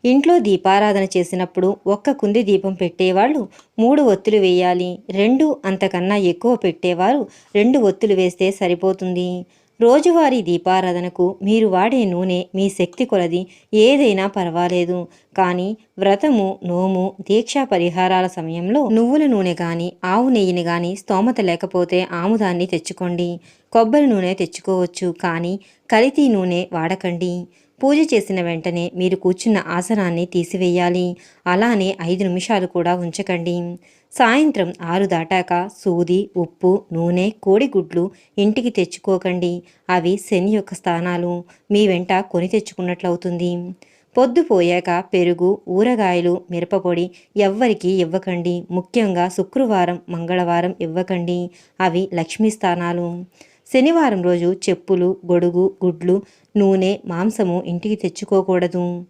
ఇంట్లో దీపారాధన చేసినప్పుడు ఒక్క కుంది దీపం పెట్టేవాళ్ళు 3 ఒత్తులు వేయాలి. 2 అంతకన్నా ఎక్కువ పెట్టేవారు 2 ఒత్తులు వేస్తే సరిపోతుంది. రోజువారీ దీపారాధనకు మీరు వాడే నూనె మీ శక్తి కొలది ఏదైనా పర్వాలేదు. కానీ వ్రతము, నోము, దీక్షా పరిహారాల సమయంలో నువ్వుల నూనె కానీ ఆవు నెయ్యిని కానీ స్తోమత లేకపోతే ఆముదాన్ని తెచ్చుకోండి. కొబ్బరి నూనె తెచ్చుకోవచ్చు, కానీ కల్తీ నూనె వాడకండి. పూజ చేసిన వెంటనే మీరు కూర్చున్న ఆసనాన్ని తీసివేయాలి. అలానే 5 నిమిషాలు కూడా ఉంచకండి. సాయంత్రం 6 దాటాక సూది, ఉప్పు, నూనె, కోడిగుడ్లు ఇంటికి తెచ్చుకోకండి. అవి శని యొక్క స్థానాలు. మీ వెంట కొని తెచ్చుకున్నట్లవుతుంది. పొద్దుపోయాక పెరుగు, ఊరగాయలు, మిరపపొడి ఎవ్వరికీ ఇవ్వకండి. ముఖ్యంగా శుక్రవారం, మంగళవారం ఇవ్వకండి. అవి లక్ష్మీ స్థానాలు. శనివారం రోజు చెప్పులు, గొడుగు, గుడ్లు, నూనె, మాంసము ఇంటికి తెచ్చుకోకూడదు.